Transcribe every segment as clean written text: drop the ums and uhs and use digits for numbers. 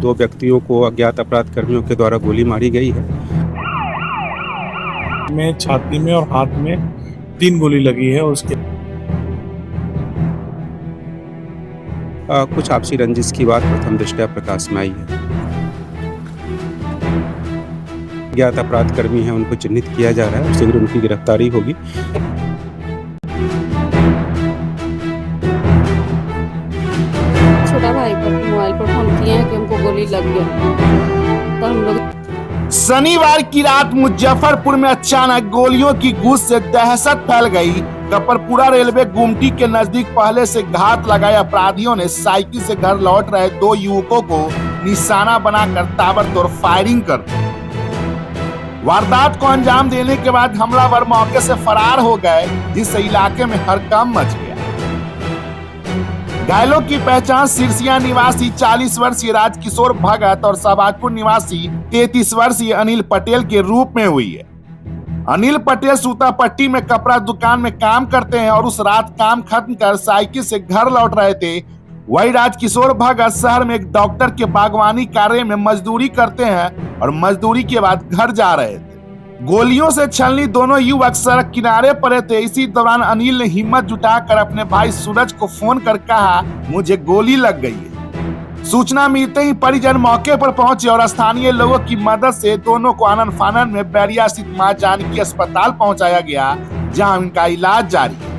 2 व्यक्तियों को अज्ञात अपराध कर्मियों के द्वारा गोली मारी गई है। में छाती में और हाथ में 3 गोली लगी है। उसके कुछ आपसी रंजिश की बात प्रथम दृष्टया प्रकाश में आई है। अज्ञात अपराध कर्मी हैं, उनको चिन्हित किया जा रहा है और शीघ्र उनकी गिरफ्तारी होगी। छोटा भाई पर मोबाइल पर फोन किए हैं कि हमको गोली लग गया, तो हम लोग शनिवार की रात मुजफ्फरपुर में अचानक गोलियों की गूंज से दहशत फैल गई। कपरपुरा रेलवे गुमटी के नजदीक पहले से घात लगाए अपराधियों ने साइकिल से घर लौट रहे 2 युवकों को निशाना बनाकर ताबड़तोड़ फायरिंग कर दी। वारदात को अंजाम देने के बाद हमलावर मौके से फरार हो गए, जिससे इलाके में हड़कंप मच गया। घायलों की पहचान सिरसिया निवासी 40 वर्षीय राजकिशोर भगत और शाहबाजपुर निवासी 33 वर्षीय अनिल पटेल के रूप में हुई है। अनिल पटेल सूतापट्टी में कपड़ा दुकान में काम करते हैं और उस रात काम खत्म कर साइकिल से घर लौट रहे थे। वही राजकिशोर भगत शहर में एक डॉक्टर के बागवानी कार्य में मजदूरी करते हैं और मजदूरी के बाद घर जा रहे थे। गोलियों से छलनी दोनों युवक सड़क किनारे पड़े थे। इसी दौरान अनिल ने हिम्मत जुटाकर अपने भाई सूरज को फोन कर कहा, मुझे गोली लग गई है। सूचना मिलते ही परिजन मौके पर पहुंचे और स्थानीय लोगों की मदद से दोनों को आनन फानन में बैरिया स्थित मां जानकी अस्पताल पहुंचाया गया, जहां उनका इलाज जारी है।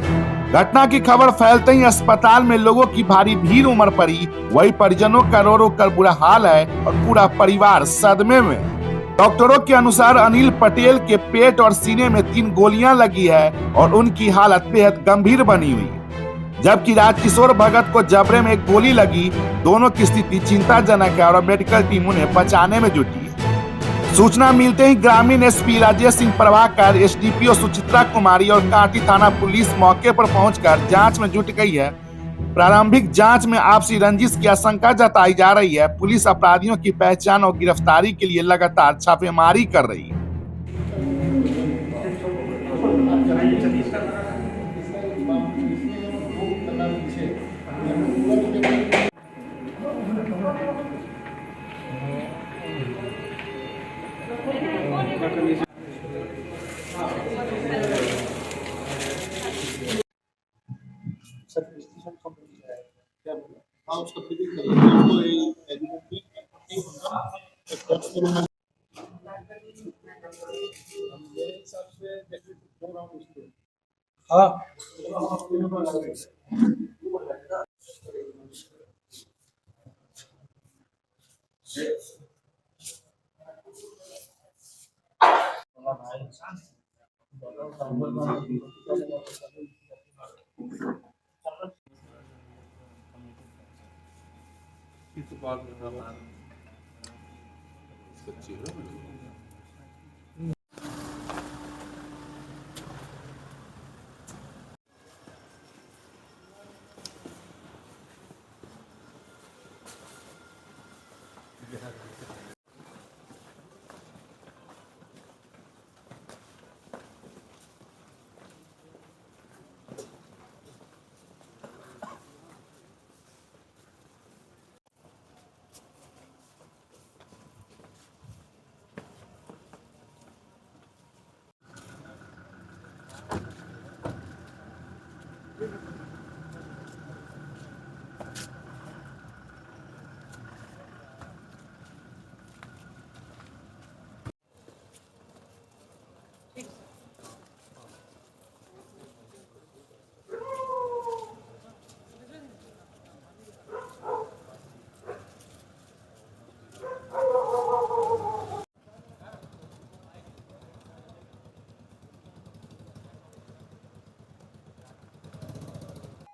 घटना की खबर फैलते ही अस्पताल में लोगों की भारी भीड़ उमड़ पड़ी। वही परिजनों का रो रो कर बुरा हाल है और पूरा परिवार सदमे में है। डॉक्टरों के अनुसार अनिल पटेल के पेट और सीने में 3 गोलियां लगी है और उनकी हालत बेहद गंभीर बनी हुई है, जबकि राजकिशोर भगत को जबड़े में एक गोली लगी। दोनों की स्थिति चिंताजनक है और मेडिकल टीम उन्हें बचाने में जुटी है। सूचना मिलते ही ग्रामीण एसपी राजेश सिंह प्रभाकर, एसडीपीओ सुचित्रा कुमारी और कांटी थाना पुलिस मौके पर पहुंचकर जांच में जुट गई है। प्रारंभिक जांच में आपसी रंजिश की आशंका जताई जा रही है। पुलिस अपराधियों की पहचान और गिरफ्तारी के लिए लगातार छापेमारी कर रही है।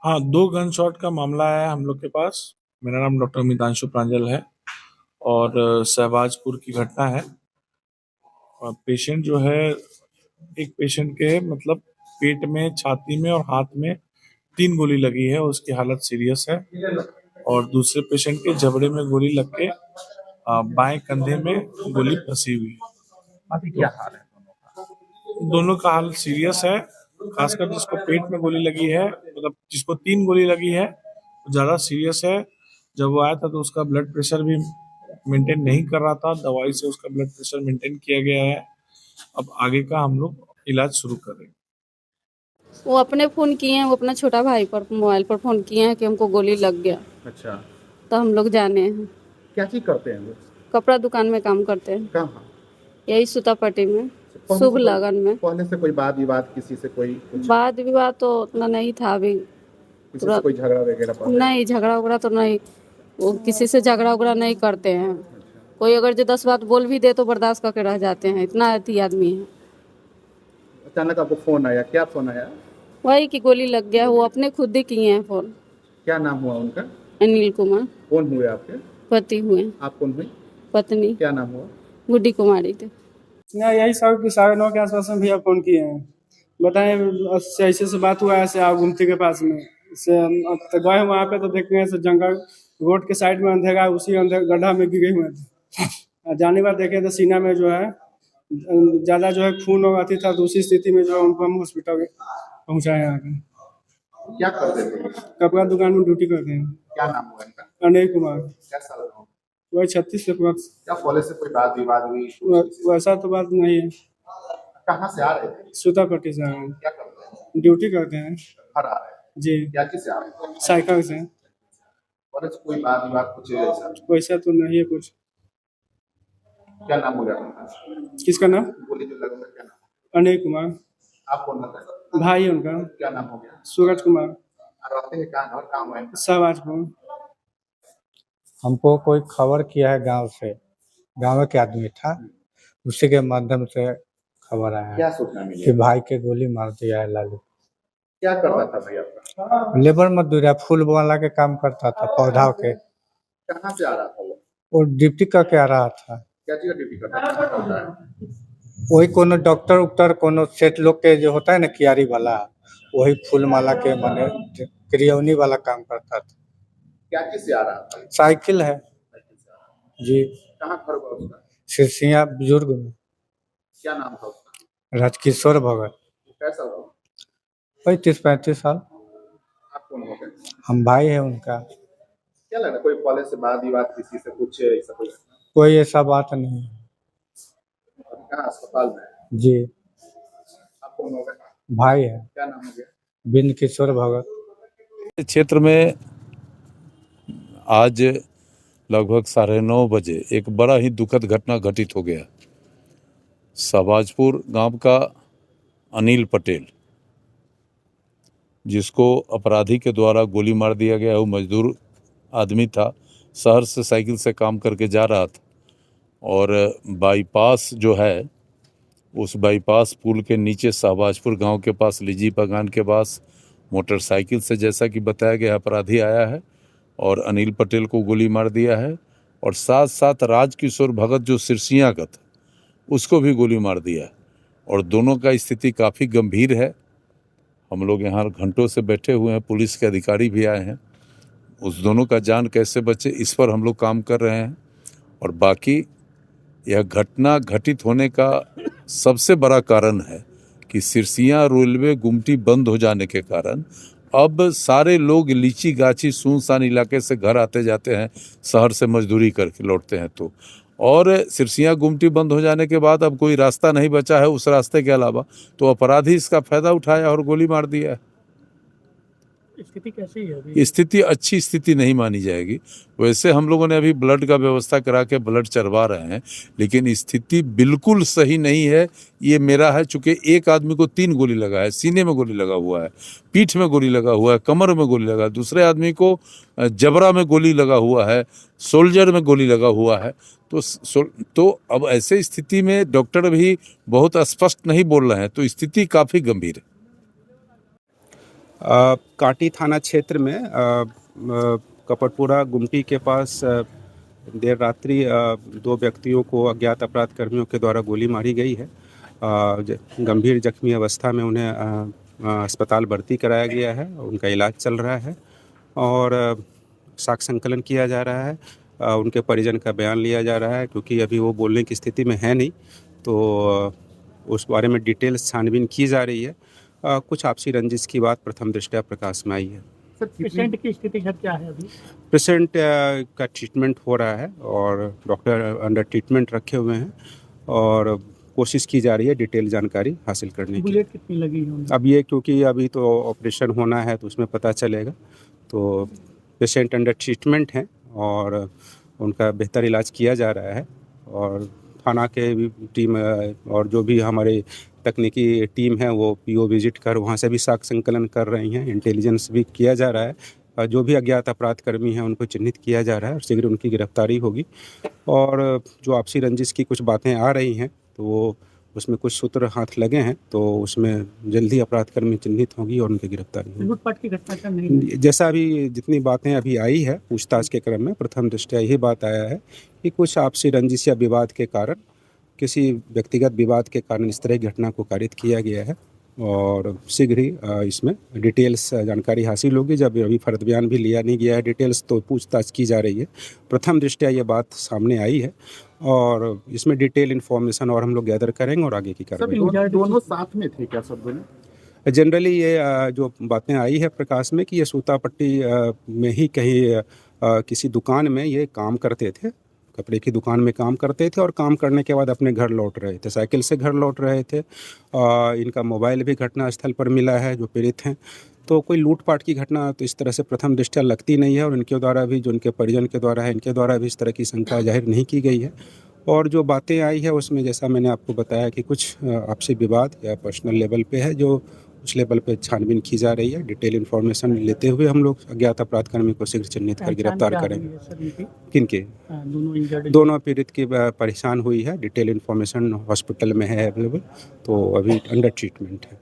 हाँ, 2 गन शॉट का मामला है हम लोग के पास। मेरा नाम डॉक्टर मितांशु प्रांजल है और शहबाजपुर की घटना है। पेशेंट जो है, एक पेशेंट के मतलब पेट में, छाती में और हाथ में 3 गोली लगी है, उसकी हालत सीरियस है। और दूसरे पेशेंट के जबड़े में गोली लग के बाएं कंधे में गोली फंसी हुई है। अभी क्या हाल है दोनों का हाल सीरियस है। खासकर जिसको पेट में गोली लगी है, मतलब जिसको 3 गोली लगी है, वो ज्यादा सीरियस है। जब वो आया था तो उसका ब्लड प्रेशर भी मेंटेन नहीं कर रहा था, दवाई से उसका ब्लड प्रेशर मेंटेन किया गया है। अब आगे का हम लोग इलाज शुरू कर रहे हैं। वो अपने फ़ोन किए हैं, वो अपना छोटा भाई पर मोबाइल पर फ़ोन किए हैं कि हमको गोली लग गया। अच्छा, तो हम लोग जाने हैं। क्या चीज करते हैं वो? कपड़ा दुकान में काम करते हैं, कहाँ? यही सूतापट्टी में, पहले शुभ से लगन में। पहले से कोई वाद विवाद किसी से कोई कुछ वाद विवाद तो उतना नहीं था अभी। किसी से कोई झगड़ा वगैरह पड़ा? नहीं, झगड़ा उगड़ा तो नहीं, वो किसी से झगड़ा उगड़ा नहीं करते हैं। कोई अगर जो 10 बात बोल भी दे तो बर्दाश्त करके रह जाते हैं, इतना अति आदमी है। अचानक आपको फोन आया, क्या फोन आया? वही कि गोली लग गया, वो अपने खुद ही किए हैं फ़ोन। क्या नाम हुआ उनका? अनिल कुमार, कौन हुए आपके? पति हुए, आप कौन हुई? पत्नी क्या नाम हुआ? गुड्डी कुमारी थे। नहीं, यही सब 9:30 के आसपास में भैया फ़ोन किए हैं। बताएं ऐसे से बात हुआ है, ऐसे आप गुमती के पास में से तो गए वहाँ पे तो देखते हैं ऐसे जंगल रोड के साइड में अंधेरा, उसी गड्ढा में गिरे हुए थे। जाने के बाद देखे तो सीना में जो है ज़्यादा जो है खून और अति था, तो उसी स्थिति में जो है उनको हम हॉस्पिटल पहुँचाए आके। क्या करते थे? कपड़ा दुकान में ड्यूटी करते हैं। क्या नाम हुआ इनका? अनिल कुमार, क्या साल का हो? वही 36 के प्लस। क्या कॉलेज से कोई वाद विवाद हुई? वैसा तो बात नहीं है। कहाँ से आ रहे थे? सूतापट्टी से आ रहे हैं, क्या करते हैं? ड्यूटी करते हैं। घर आ रहे हैं? जी, क्या चीज से आ रहे हैं? साइकिल से। कॉलेज से कोई वाद विवाद कुछ ऐसा? वैसा तो नहीं है कुछ। क्या नाम हो गया? किसका नाम? गोली जो लगा क्या नाम? अनिल कुमार, आप कौन लगता है? भाई है उनका। क्या नाम हो गया? सूरज कुमार, और रहते हैं कहाँ? घर कहाँ हुआ है? शाहबाजपुर। हमको कोई खबर किया है गांव से, गांव के आदमी था, उसी के माध्यम से खबर आया क्या है सूचना मिली? कि भाई के गोली मार दिया है लालू। क्या करता था भाई आपका? लेबर मजदूर, फूल वाला के काम करता था, पौधा के। कहाँ से आ रहा था वो? वो ड्यूटी करके आ रहा था। क्या चीज का ड्यूटी करता है? वही कोनो डॉक्टर उक्टर कोनो सेठ लोग के जो होता है ना कियारी वाला, वही फूल माला के माने क्रियौनी वाला काम करता था। क्या चीज से आ रहा था? साइकिल है जी, कहाँ घर हुआ उसका? सिरसिया बुजुर्ग में, क्या नाम था उसका? राजकिशोर भगत। कैसा हुआ? वही 30-35 साल। आप कौन हो गए? हम भाई है उनका। क्या लग रहा है कोई कॉलेज से वाद विवाद किसी से कुछ ऐसा कोई? कोई ऐसा बात नहीं है कहाँ अस्पताल में है? जी, आप कौन हो गए? भाई है क्या नाम हो गया? बिंद किशोर भगत। क्षेत्र में आज लगभग 9:30 बजे एक बड़ा ही दुखद घटना घटित हो गया। शाहबाजपुर गांव का अनिल पटेल, जिसको अपराधी के द्वारा गोली मार दिया गया, वो मजदूर आदमी था, शहर से साइकिल से काम करके जा रहा था और बाईपास जो है, उस बाईपास पुल के नीचे शाहबाजपुर गांव के पास लीजी बागान के पास मोटरसाइकिल से, जैसा कि बताया गया, अपराधी आया है और अनिल पटेल को गोली मार दिया है और साथ साथ राजकिशोर भगत जो सिरसिया का था उसको भी गोली मार दिया है और दोनों का स्थिति काफ़ी गंभीर है। हम लोग यहाँ घंटों से बैठे हुए हैं, पुलिस के अधिकारी भी आए हैं। उस दोनों का जान कैसे बचे इस पर हम लोग काम कर रहे हैं और बाकी यह घटना घटित होने का सबसे बड़ा कारण है कि सिरसिया रेलवे गुमटी बंद हो जाने के कारण अब सारे लोग लीची गाछी सुनसान इलाके से घर आते जाते हैं, शहर से मजदूरी करके लौटते हैं तो, और सिरसिया गुमटी बंद हो जाने के बाद अब कोई रास्ता नहीं बचा है उस रास्ते के अलावा, तो अपराधी इसका फायदा उठाया और गोली मार दिया है। स्थिति कैसी है अभी? स्थिति अच्छी स्थिति नहीं मानी जाएगी। वैसे हम लोगों ने अभी ब्लड का व्यवस्था करा के ब्लड चढ़वा रहे हैं, लेकिन स्थिति बिल्कुल सही नहीं है। ये मेरा है, चूंकि एक आदमी को 3 गोली लगा है, सीने में गोली लगा हुआ है, पीठ में गोली लगा हुआ है, कमर में गोली लगा है, दूसरे आदमी को जबड़ा में गोली लगा हुआ है, शोल्डर में गोली लगा हुआ है। तो अब ऐसे स्थिति में डॉक्टर भी बहुत स्पष्ट नहीं बोल रहे हैं, तो स्थिति काफ़ी गंभीर है। काटी थाना क्षेत्र में कपड़पुरा गुमटी के पास देर रात्रि 2 व्यक्तियों को अज्ञात अपराध कर्मियों के द्वारा गोली मारी गई है। गंभीर जख्मी अवस्था में उन्हें अस्पताल भर्ती कराया गया है, उनका इलाज चल रहा है और साक्ष्य संकलन किया जा रहा है। उनके परिजन का बयान लिया जा रहा है, क्योंकि अभी वो बोलने की स्थिति में है नहीं, तो उस बारे में डिटेल्स छानबीन की जा रही है। कुछ आपसी रंजिश की बात प्रथम दृष्टया प्रकाश में आई है। सर पेशेंट की स्थिति सर क्या है अभी? पेशेंट का ट्रीटमेंट हो रहा है और डॉक्टर अंडर ट्रीटमेंट रखे हुए हैं और कोशिश की जा रही है डिटेल जानकारी हासिल करने की। बुलेट कितनी लगी है उन्हें? अब ये क्योंकि अभी तो ऑपरेशन होना है तो उसमें पता चलेगा। तो पेशेंट अंडर ट्रीटमेंट हैं और उनका बेहतर इलाज किया जा रहा है और थाना के भी टीम और जो भी हमारे तकनीकी टीम है वो पीओ विजिट कर वहाँ से भी साक्ष्य संकलन कर रही हैं, इंटेलिजेंस भी किया जा रहा है और जो भी अज्ञात अपराध कर्मी हैं उनको चिन्हित किया जा रहा है और शीघ्र उनकी गिरफ्तारी होगी। और जो आपसी रंजिश की कुछ बातें आ रही हैं तो वो उसमें कुछ सूत्र हाथ लगे हैं तो उसमें जल्दी अपराध कर्मी चिन्हित होगी और उनकी गिरफ्तारी होगी। लूटपाट की घटना क्या नहीं? जैसा अभी जितनी बातें अभी आई है पूछताछ के क्रम में प्रथम दृष्टया यही बात आया है कि कुछ आपसी रंजिश या विवाद के कारण, किसी व्यक्तिगत विवाद के कारण इस तरह की घटना को कारित किया गया है और शीघ्र ही इसमें डिटेल्स जानकारी हासिल होगी। जब अभी फर्द बयान भी लिया नहीं गया है डिटेल्स तो पूछताछ की जा रही है। प्रथम दृष्टया ये बात सामने आई है और इसमें डिटेल इन्फॉर्मेशन और हम लोग गैदर करेंगे और आगे की कार्रवाई। दोनों साथ में थे क्या सब दोनों? जनरली ये जो बातें आई है प्रकाश में कि ये सूतापट्टी में ही कहीं किसी दुकान में ये काम करते थे, कपड़े की दुकान में काम करते थे और काम करने के बाद अपने घर लौट रहे थे, साइकिल से घर लौट रहे थे। इनका मोबाइल भी घटनास्थल पर मिला है जो पीड़ित हैं। तो कोई लूटपाट की घटना तो इस तरह से प्रथम दृष्टया लगती नहीं है और इनके द्वारा भी, जो इनके परिजन के द्वारा है, इनके द्वारा भी इस तरह की शंका जाहिर नहीं की गई है। और जो बातें आई है उसमें जैसा मैंने आपको बताया कि कुछ आपसी विवाद या पर्सनल लेवल पे है जो उस लेवल पे छानबीन की जा रही है। डिटेल इन्फॉर्मेशन लेते हुए हम लोग अज्ञात अपराध कर्मी को शीघ्र चिन्हित कर गिरफ्तार करेंगे। किनके? दोनों पीड़ित की परेशान हुई है। डिटेल इन्फॉर्मेशन हॉस्पिटल में है अवेलेबल, तो अभी अंडर ट्रीटमेंट है।